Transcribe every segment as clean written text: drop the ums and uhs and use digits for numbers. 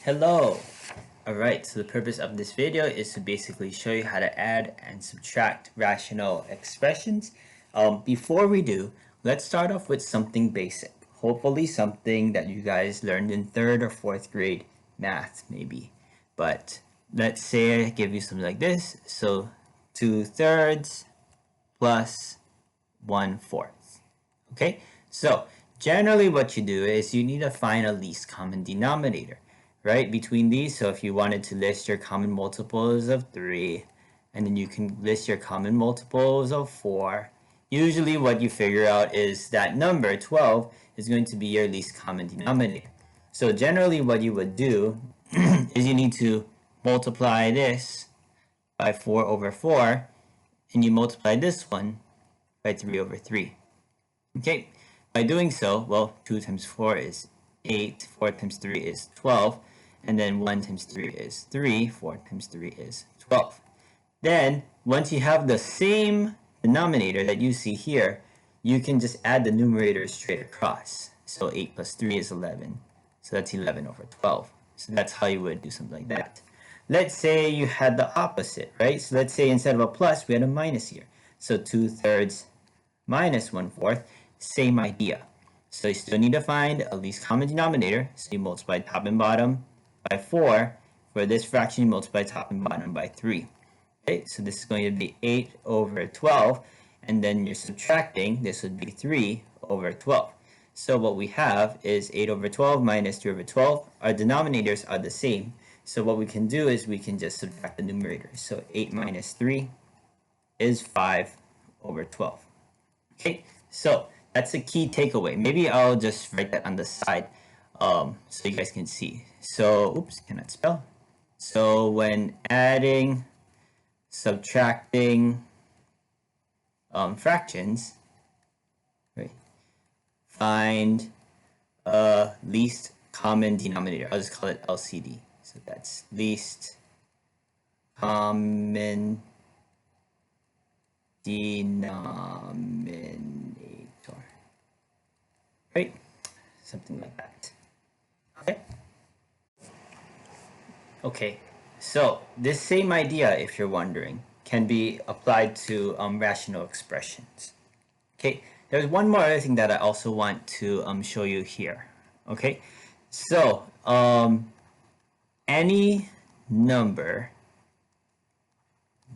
Hello! Alright, so the purpose of this video is to basically show you how to add and subtract rational expressions. Before we do, let's start off with something basic. Hopefully something that you guys learned in 3rd or 4th grade math maybe. But let's say I give you something like this. So 2/3 plus 1/4. Okay, so generally what you do is you need to find a least common denominator, right, between these. So if you wanted to list your common multiples of 3, and then you can list your common multiples of 4, usually what you figure out is that number 12 is going to be your least common denominator. So generally what you would do is you need to multiply this by 4 over 4, and you multiply this one by 3 over 3. Okay, by doing so, well, 2 times 4 is 8, 4 times 3 is 12, and then 1 times 3 is 3, 4 times 3 is 12. Then, once you have the same denominator that you see here, you can just add the numerator straight across. So 8 plus 3 is 11, so that's 11 over 12. So that's how you would do something like that. Let's say you had the opposite, right? So let's say instead of a plus, we had a minus here. So 2/3 minus 1/4, same idea. So you still need to find a least common denominator. So you multiply top and bottom by 4. For this fraction, you multiply top and bottom by 3. Okay, so this is going to be 8 over 12. And then you're subtracting, this would be 3 over 12. So what we have is 8 over 12 minus 3 over 12. Our denominators are the same. So what we can do is we can just subtract the numerators. So 8 minus 3 is 5 over 12. Okay, so that's a key takeaway. Maybe I'll just write that on the side so you guys can see. So, oops, cannot spell. So when adding, subtracting fractions, right, find a least common denominator. I'll just call it LCD. So that's least common denominator, right? Something like that. Okay, so this same idea, if you're wondering, can be applied to rational expressions. Okay, there's one more other thing that I also want to show you here. Okay, so any number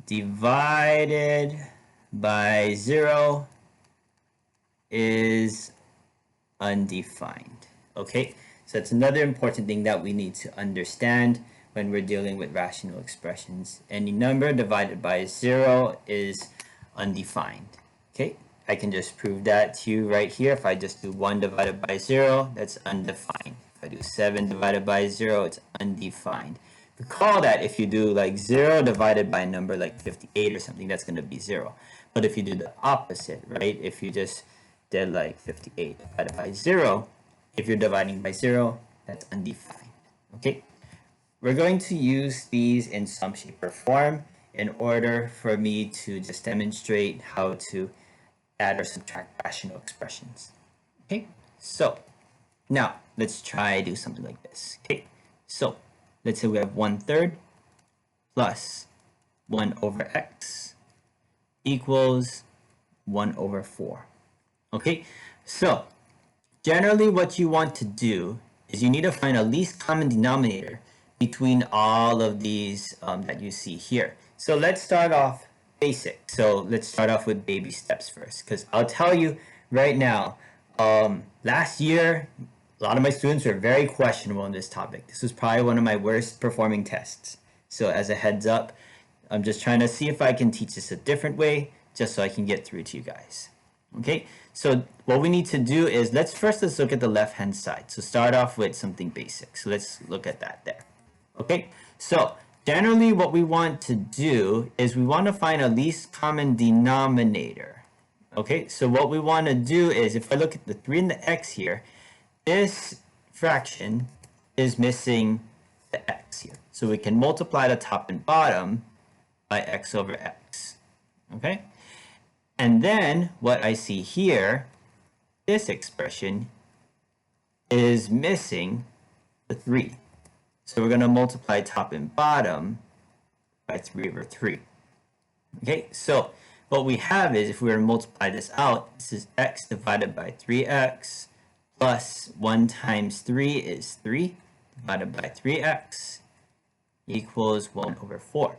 divided by 0 is undefined. Okay, so it's another important thing that we need to understand when we're dealing with rational expressions. Any number divided by 0 is undefined. Okay, I can just prove that to you right here. If I just do 1 divided by 0, that's undefined. If I do 7 divided by 0, it's undefined. Recall that if you do like 0 divided by a number like 58 or something, that's going to be 0. But if you do the opposite, right, if you just did like 58 divided by 0, if you're dividing by 0, that's undefined. Okay, we're going to use these in some shape or form in order for me to just demonstrate how to add or subtract rational expressions. Okay, so now let's try do something like this. Okay, so let's say we have 1/3 plus 1 over x equals 1 over 4. Okay, so generally what you want to do is you need to find a least common denominator between all of these that you see here. So let's start off basic. So let's start off with baby steps first, because I'll tell you right now, last year, a lot of my students were very questionable on this topic. This was probably one of my worst performing tests. So as a heads up, I'm just trying to see if I can teach this a different way, just so I can get through to you guys. Okay, so what we need to do is let's look at the left hand side. So start off with something basic. So let's look at that there. Okay, so generally what we want to do is we want to find a least common denominator. Okay, so what we want to do is if I look at the 3 and the x here, this fraction is missing the x here. So we can multiply the top and bottom by x over x. Okay, and then what I see here, this expression is missing the 3. So we're going to multiply top and bottom by 3 over 3. Okay, so what we have is, if we were to multiply this out, this is x divided by 3x plus 1 times 3 is 3 divided by 3x equals 1 over 4.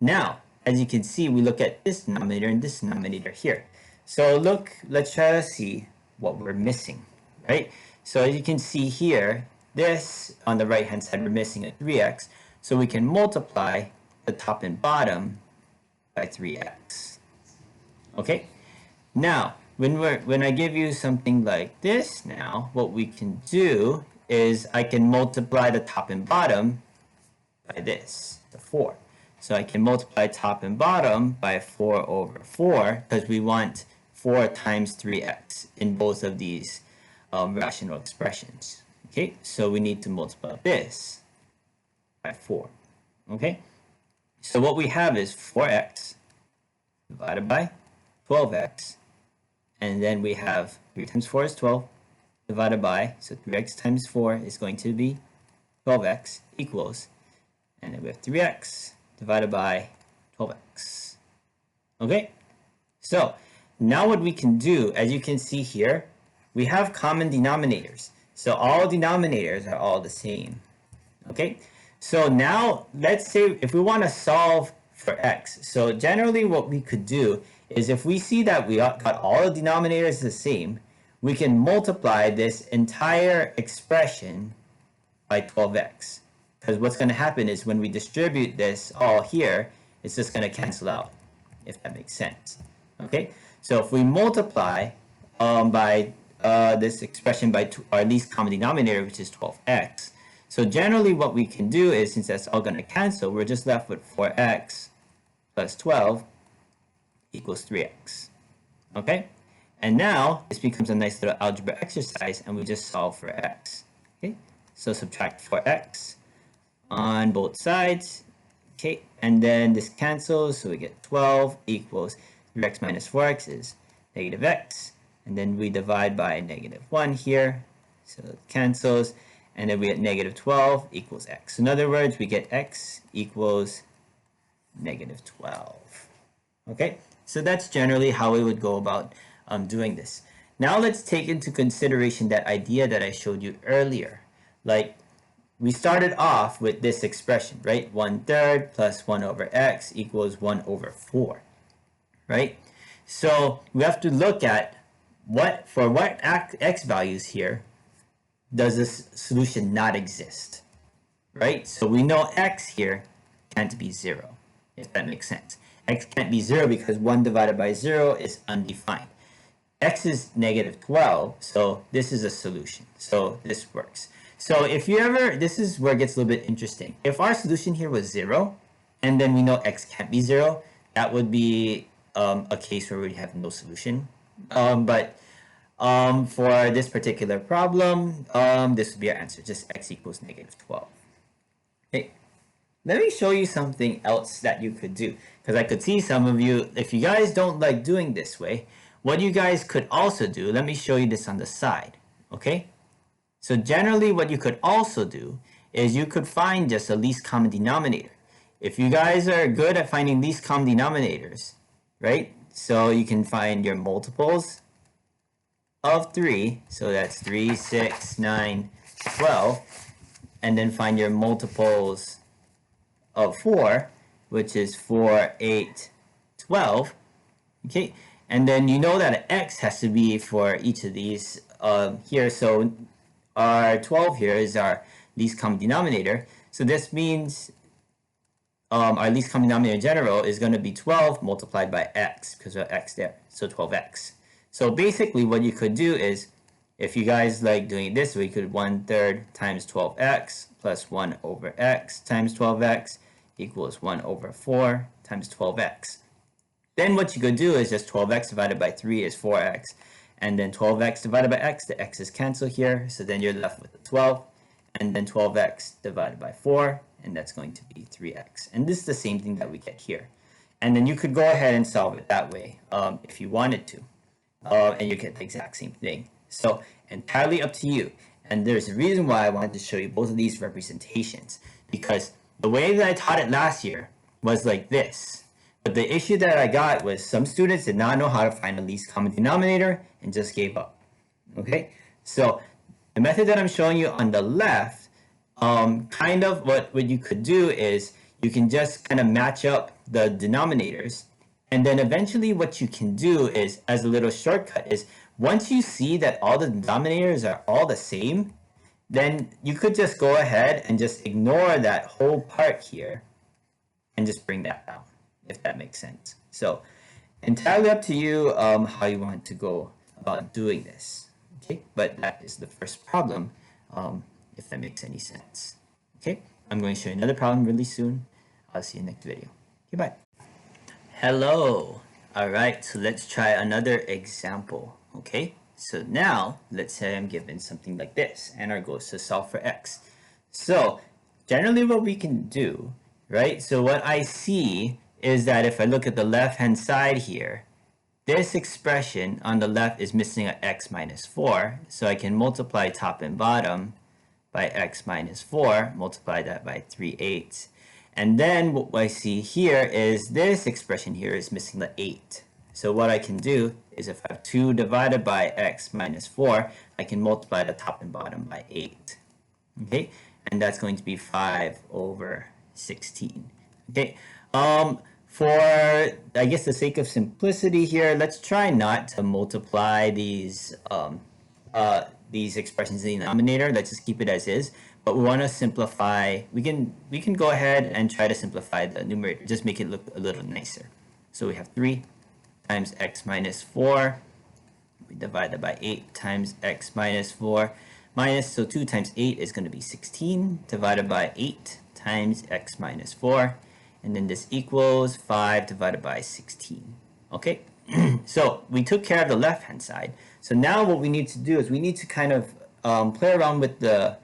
Now, as you can see, we look at this denominator and this denominator here. So look, let's try to see what we're missing, right? So as you can see here, this on the right hand side, we're missing a 3x. So we can multiply the top and bottom by 3x. Okay? Now, when I give you something like this now, what we can do is I can multiply the top and bottom by this, the 4. So I can multiply top and bottom by 4 over 4 because we want 4 times 3x in both of these rational expressions. Okay, so we need to multiply this by 4. Okay, so what we have is 4x divided by 12x, and then we have 3 times 4 is 12 divided by, so 3x times 4 is going to be 12x equals, and then we have 3x divided by 12x. Okay, so now what we can do, as you can see here, we have common denominators. So all denominators are all the same. Okay, so now let's say if we want to solve for x. So generally what we could do is, if we see that we got all the denominators the same, we can multiply this entire expression by 12x. Because what's going to happen is, when we distribute this all here, it's just going to cancel out, if that makes sense. Okay, so if we multiply by this expression by our least common denominator, which is 12x, so generally what we can do is, since that's all going to cancel, we're just left with 4x plus 12 equals 3x. Okay, and now this becomes a nice little algebra exercise, and we just solve for x. Okay, so subtract 4x on both sides. Okay, and then this cancels, so we get 12 equals 3x minus 4x is negative x, and then we divide by negative 1 here, so it cancels, and then we get negative 12 equals x. So in other words, we get x equals negative 12. Okay, so that's generally how we would go about doing this. Now let's take into consideration that idea that I showed you earlier. Like, we started off with this expression, right? 1/3 plus 1 over x equals 1 over 4, right? So we have to look at what x values here does this solution not exist, right? So we know x here can't be 0, if that makes sense. X can't be 0 because 1 divided by 0 is undefined. X is negative 12, so this is a solution. So this works. So if you ever, this is where it gets a little bit interesting. If our solution here was 0, and then we know x can't be 0, that would be a case where we have no solution. But for this particular problem, this would be our answer, just x equals negative 12. Okay, let me show you something else that you could do, because I could see some of you, if you guys don't like doing this way, what you guys could also do, let me show you this on the side, okay? So generally what you could also do is you could find just a least common denominator. If you guys are good at finding least common denominators, right? So you can find your multiples of 3, so that's 3, 6, 9, 12, and then find your multiples of 4, which is 4, 8, 12, okay? And then you know that an x has to be for each of these here, so our 12 here is our least common denominator, so this means our least common denominator in general is going to be 12 multiplied by x, because we have x there, so 12x. So basically what you could do is, if you guys like doing it this way, you could 1/3 times 12x plus 1 over x times 12x equals 1 over 4 times 12x. Then what you could do is just 12x divided by 3 is 4x, and then 12x divided by x, the x's cancel here, so then you're left with the 12, and then 12x divided by 4, and that's going to be 3x. And this is the same thing that we get here. And then you could go ahead and solve it that way if you wanted to, and you get the exact same thing. So entirely up to you. And there's a reason why I wanted to show you both of these representations, because the way that I taught it last year was like this. But the issue that I got was some students did not know how to find the least common denominator and just gave up. Okay, so the method that I'm showing you on the left, kind of what you could do is you can just kind of match up the denominators, and then eventually what you can do is, as a little shortcut, is once you see that all the denominators are all the same, then you could just go ahead and just ignore that whole part here and just bring that down, if that makes sense. So entirely up to you how you want to go about doing this. Okay, but that is the first problem, if that makes any sense. Okay, I'm going to show you another problem really soon. I'll see you next video. Okay, bye. Hello. All right, so let's try another example. Okay, so now let's say I'm given something like this, and our goal is to solve for x. So generally what we can do, right? So what I see is that if I look at the left-hand side here, this expression on the left is missing an x minus 4, so I can multiply top and bottom by x minus 4, multiply that by 3/8. And then what I see here is this expression here is missing the 8. So what I can do is if I have 2 divided by x minus 4, I can multiply the top and bottom by 8. Okay, and that's going to be 5/16. Okay, for, I guess, the sake of simplicity here, let's try not to multiply these expressions in the denominator. Let's just keep it as is. But we want to simplify. We can go ahead and try to simplify the numerator, just make it look a little nicer. So we have 3 times x minus 4. We divide that by 8 times x minus 4 minus, so 2 times 8 is going to be 16 divided by 8 times x minus 4. And then this equals 5 divided by 16. Okay, so we took care of the left-hand side. So now what we need to do is we need to kind of play around with the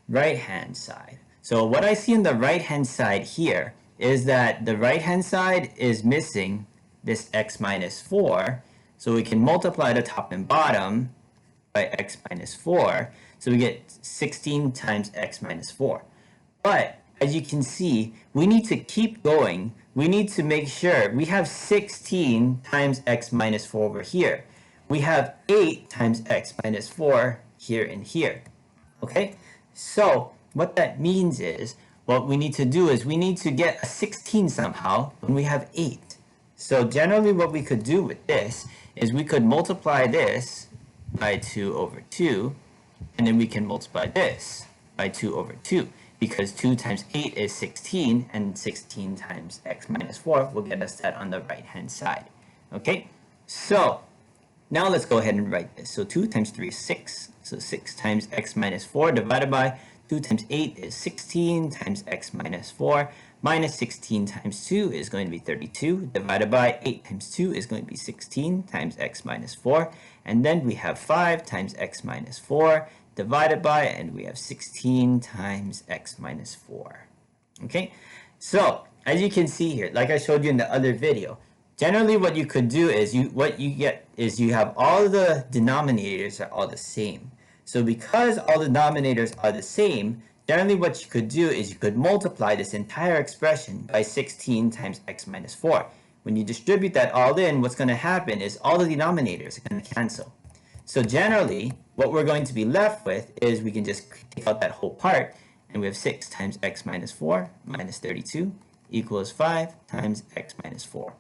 right-hand side. So what I see on the right-hand side here is that the right-hand side is missing this x minus 4. So we can multiply the top and bottom by x minus 4. So we get 16 times x minus 4. But as you can see, we need to keep going. We need to make sure we have 16 times x minus 4 over here. We have 8 times x minus 4 here and here. Okay? So what that means is, what we need to do is we need to get a 16 somehow when we have 8. So generally what we could do with this is we could multiply this by 2 over 2, and then we can multiply this by 2 over 2, because 2 times 8 is 16, and 16 times x minus 4 will get us that on the right-hand side. Okay, so now let's go ahead and write this. So 2 times 3 is 6, so 6 times x minus 4 divided by 2 times 8 is 16 times x minus 4, minus 16 times 2 is going to be 32, divided by 8 times 2 is going to be 16 times x minus 4, and then we have 5 times x minus 4, divided by, and we have 16 times x minus 4. Okay, so as you can see here, like I showed you in the other video, generally what you could do is you have all the denominators are all the same. So because all the denominators are the same, generally what you could do is you could multiply this entire expression by 16 times x minus 4. When you distribute that all in, what's going to happen is all the denominators are going to cancel. So generally, what we're going to be left with is we can just take out that whole part, and we have 6 times x minus 4 minus 32 equals 5 times x minus 4.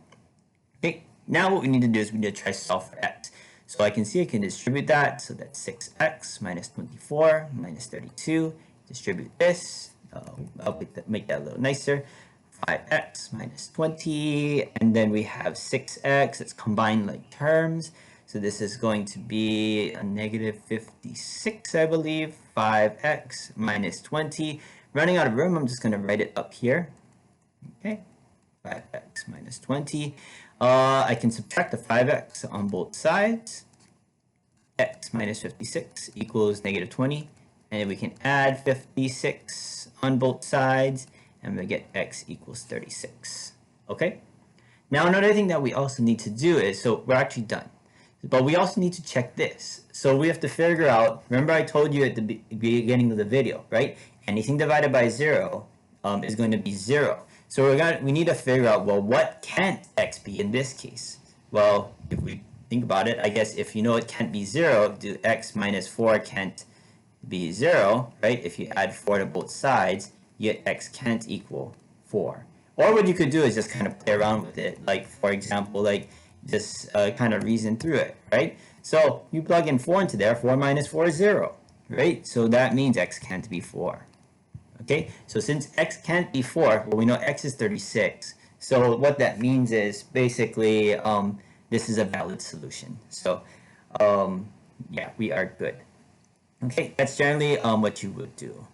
Okay, now what we need to do is we need to try to solve for x. So I can see I can distribute that, so that's 6x minus 24 minus 32. Distribute this, I'll make that a little nicer. 5x minus 20, and then we have 6x, it's combined like terms. So this is going to be a negative 56, I believe. 5x minus 20. Running out of room, I'm just going to write it up here. Okay, 5x minus 20. I can subtract the 5x on both sides. X minus 56 equals negative 20. And we can add 56 on both sides, and we get x equals 36. Okay? Now another thing that we also need to do is, so we're actually done. But we also need to check this. So we have to figure out, remember I told you at the beginning of the video, right? Anything divided by 0 is going to be 0. So we need to figure out, well, what can't x be in this case? Well, if we think about it, I guess if you know it can't be 0, do x minus 4 can't be 0, right? If you add 4 to both sides, you get x can't equal 4. Or what you could do is just kind of play around with it. Like, for example, like just kind of reason through it, right? So you plug in 4 into there, 4 minus 4 is 0, right? So that means x can't be 4. Okay, so since x can't be 4, well, we know x is 36. So what that means is basically this is a valid solution. So yeah, we are good. Okay, that's generally what you would do.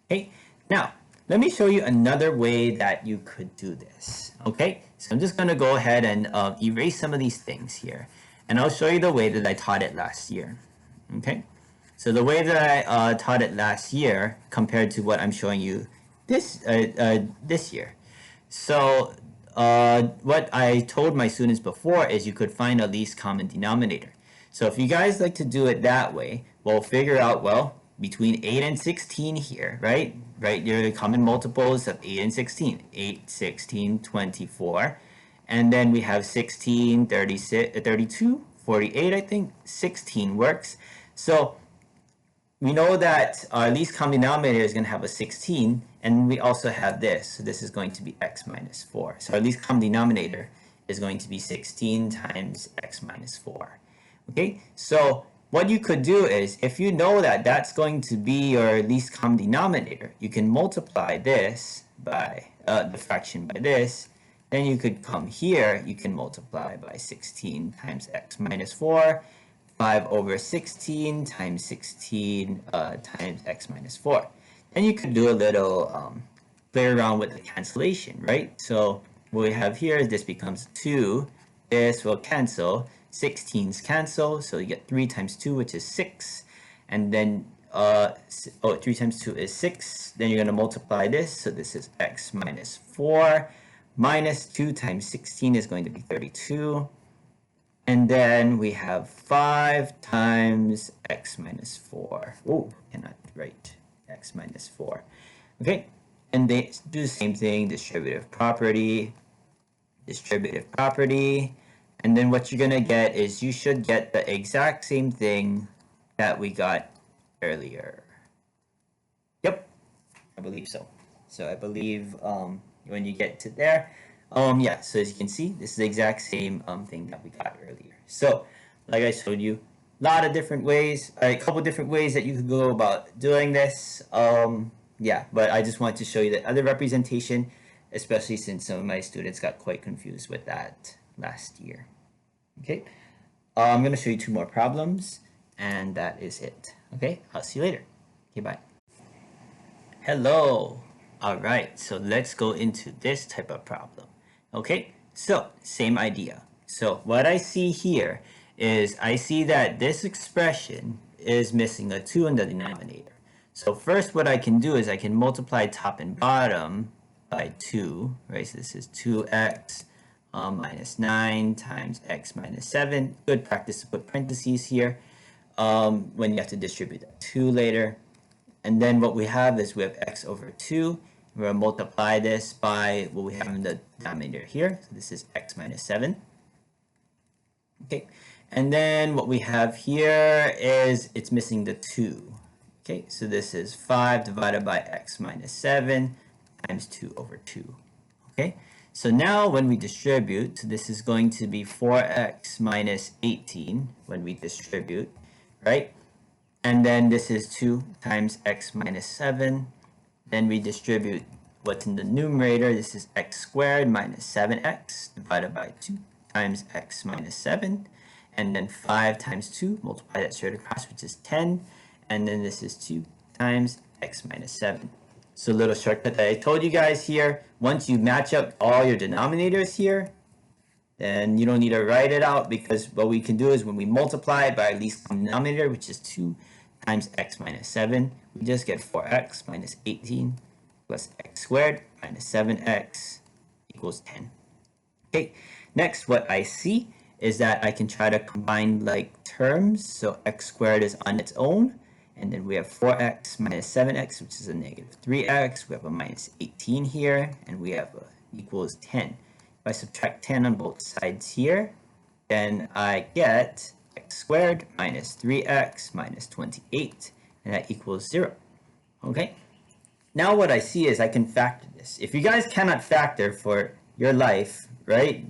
Okay, now let me show you another way that you could do this. Okay, so I'm just going to go ahead and erase some of these things here, and I'll show you the way that I taught it last year. Okay, so the way that I taught it last year compared to what I'm showing you this year. So what I told my students before is you could find a least common denominator. So if you guys like to do it that way, we'll figure out, well, between 8 and 16 here, right? Right, your common multiples of 8 and 16. 8, 16, 24. And then we have 16, 36, 32, 48, I think. 16 works. So we know that our least common denominator is going to have a 16, and we also have this. So this is going to be x minus 4. So our least common denominator is going to be 16 times x minus 4. Okay, so what you could do is, if you know that that's going to be your least common denominator, you can multiply this by the fraction by this. Then you could come here, you can multiply by 16 times x minus 4. 5 over 16 times 16 times x minus 4. Then you could do a little play around with the cancellation, right? So what we have here is this becomes 2. This will cancel. 16s cancel, so you get 3 times 2, which is 6. And then 3 times 2 is 6. Then you're going to multiply this, so this is x minus 4. Minus 2 times 16 is going to be 32. And then we have 5 times x minus 4. Oh, cannot write x minus 4. Okay, and they do the same thing, distributive property. And then what you're going to get is you should get the exact same thing that we got earlier. Yep, I believe so. So I believe when you get to there, yeah, so as you can see, this is the exact same thing that we got earlier. So, like I showed you, a lot of different ways, a couple different ways that you could go about doing this. Yeah, but I just wanted to show you the other representation, especially since some of my students got quite confused with that last year. Okay, I'm going to show you 2 more problems, and that is it. Okay, I'll see you later. Okay, bye. Hello. All right, so let's go into this type of problem. Okay, so same idea. So what I see here is I see that this expression is missing a 2 in the denominator. So first what I can do is I can multiply top and bottom by 2, right? So this is 2x minus 9 times x minus 7. Good practice to put parentheses here when you have to distribute that 2 later. And then what we have is we have x over 2. We're going to multiply this by what we have in the denominator here. So this is x minus 7. Okay, and then what we have here is it's missing the 2. Okay, so this is 5 divided by x minus 7 times 2 over 2. Okay, so now when we distribute, this is going to be 4x minus 18 when we distribute, right? And then this is 2 times x minus 7. Then we distribute what's in the numerator. This is x squared minus 7x divided by 2 times x minus 7. And then 5 times 2, multiply that straight across, which is 10. And then this is 2 times x minus 7. So a little shortcut that I told you guys here, once you match up all your denominators here, then you don't need to write it out, because what we can do is when we multiply it by our least common denominator, which is 2 times x minus 7, we just get 4x minus 18 plus x squared minus 7x equals 10. Okay, next what I see is that I can try to combine like terms. So x squared is on its own, and then we have 4x minus 7x, which is a negative 3x. We have a minus 18 here, and we have a equals 10. If I subtract 10 on both sides here, then I get x squared minus 3x minus 28, and that equals 0. Okay? Now what I see is I can factor this. If you guys cannot factor for your life, right?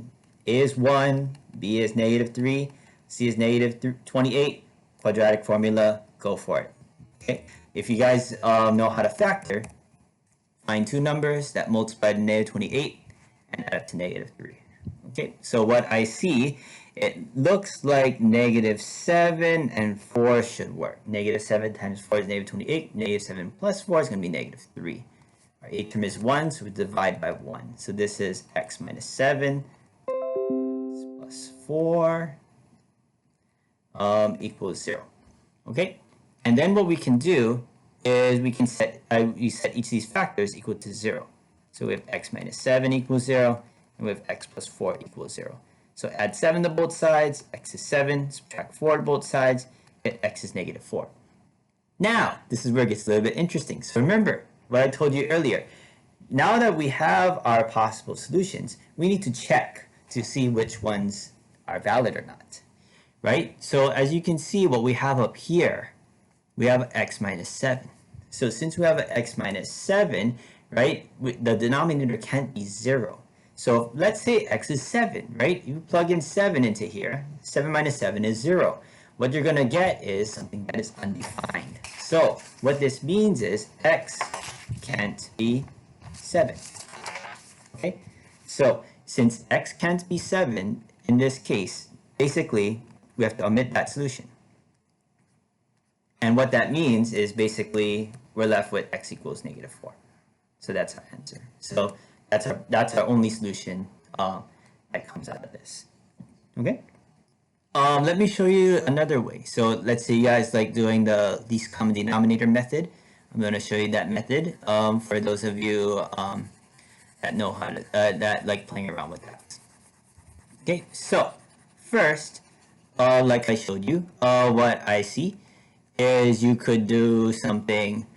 A is 1, B is negative 3, C is negative 28, quadratic formula, go for it. Okay? If you guys know how to factor, find two numbers that multiply to negative 28 and add up to negative 3. Okay, so what I see, it looks like negative 7 and 4 should work. Negative 7 times 4 is negative 28. Negative 7 plus 4 is going to be negative 3. Our a term is 1, so we divide by 1. So this is x minus 7 plus 4 equals 0. Okay, and then what we can do is we can set each of these factors equal to 0. So we have x minus 7 equals 0, and we have x plus 4 equals 0. So add 7 to both sides, x is 7, subtract 4 to both sides, get x is negative 4. Now, this is where it gets a little bit interesting. So remember what I told you earlier. Now that we have our possible solutions, we need to check to see which ones are valid or not, right? So as you can see, what we have up here, we have x minus 7. So since we have an x minus 7, right, the denominator can't be 0. So let's say x is 7, right? You plug in 7 into here. 7 minus 7 is 0. What you're going to get is something that is undefined. So what this means is x can't be 7. Okay? So since x can't be 7, in this case, basically, we have to omit that solution. And what that means is basically we're left with x equals negative 4. So that's our answer. So that's our only solution that comes out of this. Okay. Let me show you another way. So let's say you guys like doing the least common denominator method. I'm going to show you that method for those of you that know how to that like playing around with that. Okay. So first, like I showed you, what I see is you could do something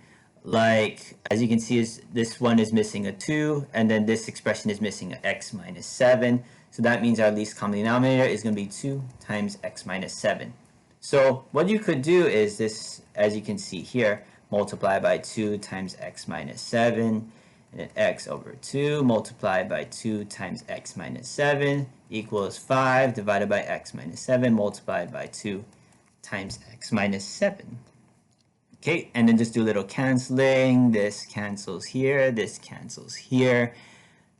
like, as you can see, is this one is missing a 2, and then this expression is missing an x minus 7. So that means our least common denominator is going to be 2 times x minus 7. So what you could do is this, as you can see here, multiply by 2 times x minus 7, and then x over 2 multiplied by 2 times x minus 7 equals 5 divided by x minus 7 multiplied by 2 times x minus 7. Okay, and then just do a little canceling. This cancels here, this cancels here.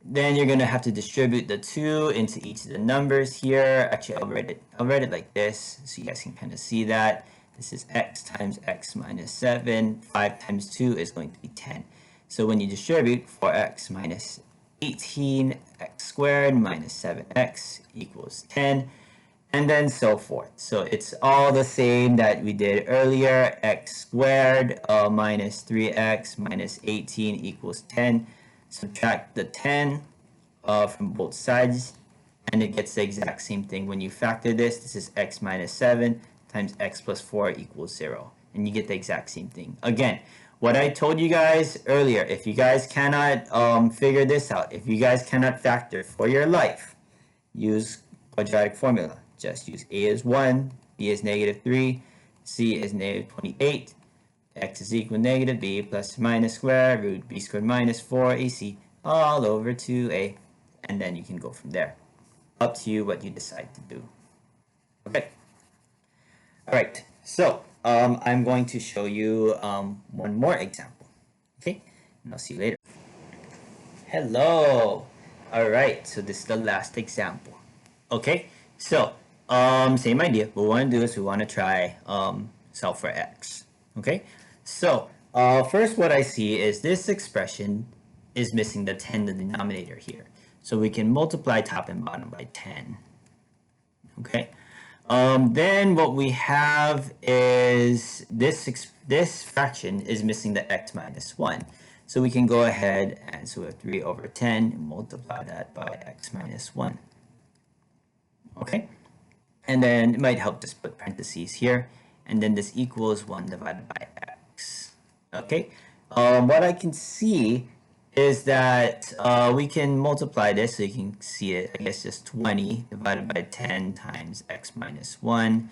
Then you're going to have to distribute the 2 into each of the numbers here. Actually, I'll write it like this so you guys can kind of see that. This is x times x minus 7. 5 times 2 is going to be 10. So when you distribute, 4x minus 18, x squared minus 7x equals 10. And then so forth. So it's all the same that we did earlier. X squared minus 3x minus 18 equals 10. Subtract the 10 from both sides, and it gets the exact same thing. When you factor this, this is x minus 7 times x plus 4 equals 0. And you get the exact same thing. Again, what I told you guys earlier, if you guys cannot figure this out, if you guys cannot factor for your life, use quadratic formula. Just use a is 1, b is negative 3, c is negative 28, x is equal to negative b plus minus square root b squared minus 4ac all over 2a, and then you can go from there. Up to you what you decide to do. Okay. All right. So I'm going to show you one more example. Okay, and I'll see you later. Hello. All right. So this is the last example. Okay. So same idea. What we want to do is we want to try solve for x. Okay. So first what I see is this expression is missing the 10 in the denominator here. So we can multiply top and bottom by 10. Okay. Then what we have is this fraction is missing the x minus 1. So we can go ahead and so we have 3 over 10 and multiply that by x minus 1. Okay. And then it might help just put parentheses here. And then this equals 1 divided by x. Okay, what I can see is that we can multiply this, so you can see it, I guess just 20 divided by 10 times x minus 1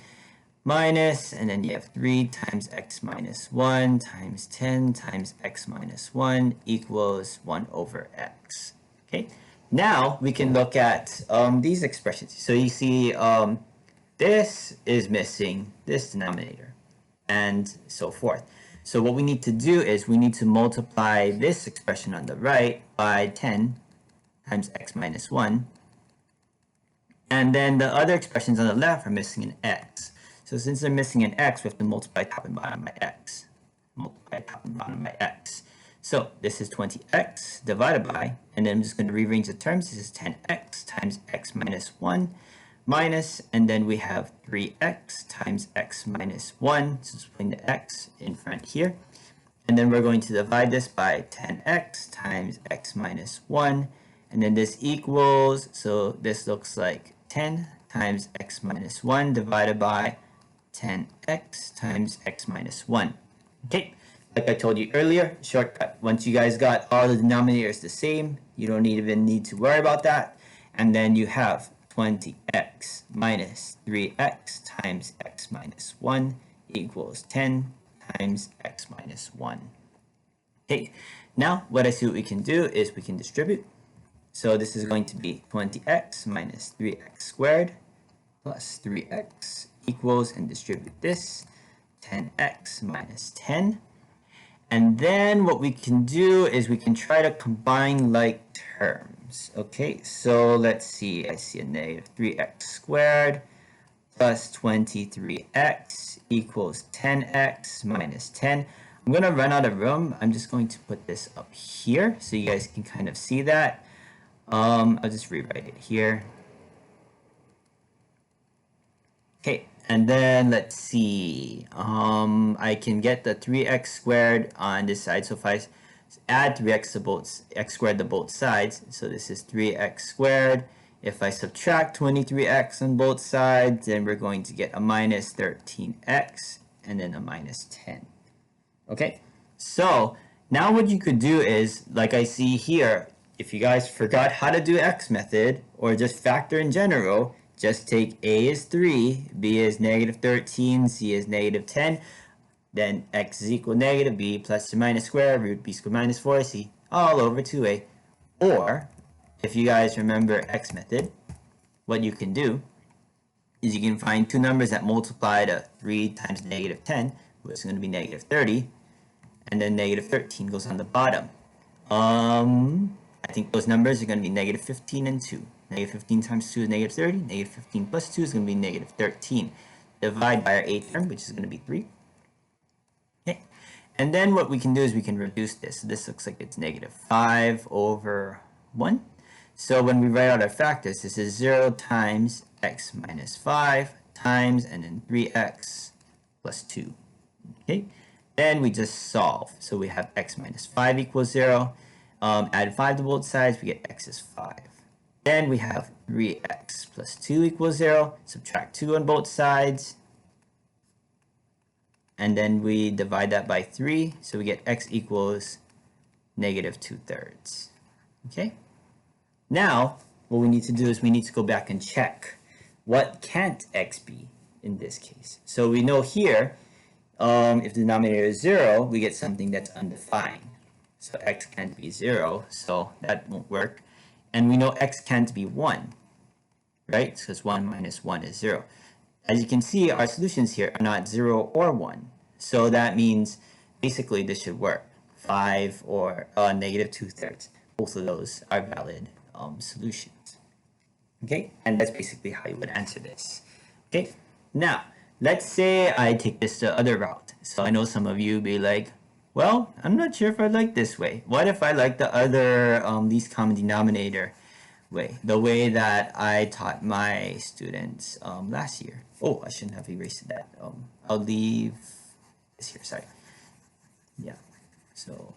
minus, and then you have 3 times x minus 1 times 10 times x minus 1 equals 1 over x. Okay, now we can look at these expressions. So you see this is missing this denominator and so forth. So what we need to do is we need to multiply this expression on the right by 10 times x minus 1. And then the other expressions on the left are missing an x. So since they're missing an x, we have to multiply top and bottom by x. Multiply top and bottom by x. So this is 20x divided by, and then I'm just going to rearrange the terms. This is 10x times x minus 1 minus, and then we have 3x times x minus 1. So just putting the x in front here. And then we're going to divide this by 10x times x minus 1. And then this equals, so this looks like 10 times x minus 1 divided by 10x times x minus 1. Okay, like I told you earlier, shortcut. Once you guys got all the denominators the same, you don't even need to worry about that. And then you have 20x minus 3x times x minus 1 equals 10 times x minus 1. Okay, now what I see what we can do is we can distribute. So this is going to be 20x minus 3x squared plus 3x equals, and distribute this, 10x minus 10. And then what we can do is we can try to combine like terms. Okay, so let's see, I see a negative 3x squared plus 23x equals 10x minus 10. I'm going to run out of room. I'm just going to put this up here so you guys can kind of see that. I'll just rewrite it here. Okay, and then let's see. I can get the 3x squared on this side. So if I add 3x to both, x squared to both sides, so this is 3x squared. If I subtract 23x on both sides, then we're going to get a minus 13x and then a minus 10. Okay, so now what you could do is, like I see here, if you guys forgot how to do x method or just factor in general, just take a is 3, b is negative 13, c is negative 10, then x is equal to negative b plus or minus square root b squared minus 4c all over 2a. Or, if you guys remember x method, what you can do is you can find two numbers that multiply to 3 times negative 10, which is going to be negative 30, and then negative 13 goes on the bottom. I think those numbers are going to be negative 15 and 2. Negative 15 times 2 is negative 30. Negative 15 plus 2 is going to be negative 13. Divide by our a term, which is going to be 3. Okay. And then what we can do is we can reduce this. So this looks like it's negative 5 over 1. So when we write out our factors, this is 0 times x minus 5 times, and then 3x plus 2. Okay. Then we just solve. So we have x minus 5 equals 0. Add 5 to both sides, we get x is 5. Then we have 3x plus 2 equals 0. Subtract 2 on both sides. And then we divide that by 3. So we get x equals negative 2/3. Okay? Now, what we need to do is we need to go back and check what can't x be in this case. So we know here, if the denominator is 0, we get something that's undefined. So x can't be 0, so that won't work. And we know x can't be 1, right? Because 1 minus 1 is 0. As you can see, our solutions here are not 0 or 1. So that means basically this should work. 5 or negative 2/3. Both of those are valid solutions. Okay, and that's basically how you would answer this. Okay, now let's say I take this the other route. So I know some of you be like, well, I'm not sure if I like this way. What if I like the other least common denominator way, the way that I taught my students last year? Oh, I shouldn't have erased that. I'll leave this here, sorry. Yeah, so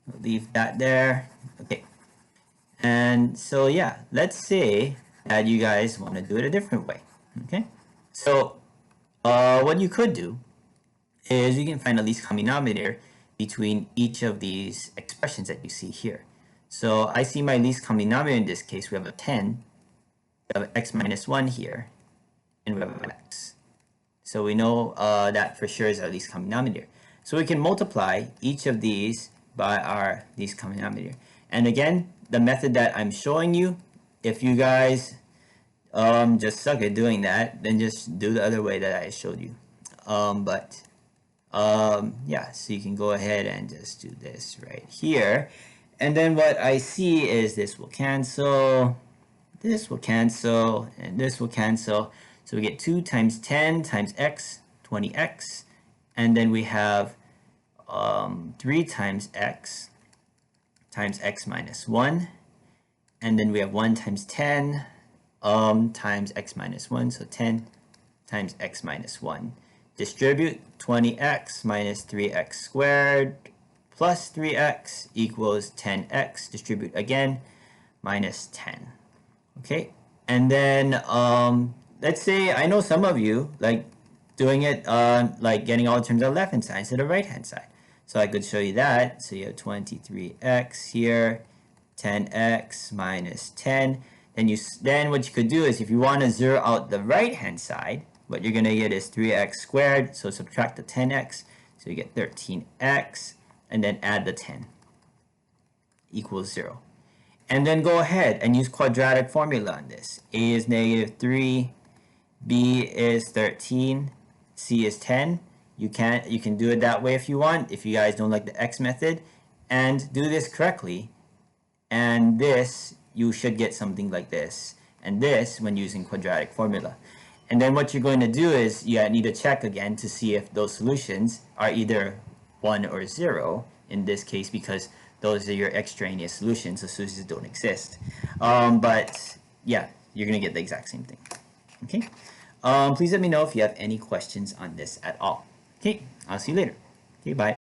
I'll leave that there. Okay, and so yeah, let's say that you guys want to do it a different way. Okay, so what you could do is you can find the least common denominator between each of these expressions that you see here. So I see my least common denominator in this case. We have a 10, we have x minus 1 here, and we have x. So we know that for sure is our least common denominator. So we can multiply each of these by our least common denominator. And again, the method that I'm showing you, if you guys just suck at doing that, then just do the other way that I showed you. Yeah, so you can go ahead and just do this right here. And then what I see is this will cancel, this will cancel, and this will cancel. So we get 2 times 10 times x, 20x. And then we have 3 times x minus 1. And then we have 1 times 10 times x minus 1. So 10 times x minus 1. Distribute 20x minus 3x squared plus 3x equals 10x. Distribute again, minus 10. Okay, and then let's say I know some of you like doing it like getting all the terms on the left hand side instead of right hand side. So I could show you that. So you have 23x here, 10x minus 10. Then what you could do is if you want to zero out the right hand side, what you're going to get is 3x squared, so subtract the 10x, so you get 13x, and then add the 10, equals 0. And then go ahead and use quadratic formula on this. A is negative 3, B is 13, C is 10. You can do it that way if you want, if you guys don't like the X method, and do this correctly. And this, you should get something like this, and this when using quadratic formula. And then what you're going to do is you need to check again to see if those solutions are either 1 or 0 in this case, because those are your extraneous solutions. The solutions don't exist. But yeah, you're going to get the exact same thing. Okay. Please let me know if you have any questions on this at all. Okay, I'll see you later. Okay, bye.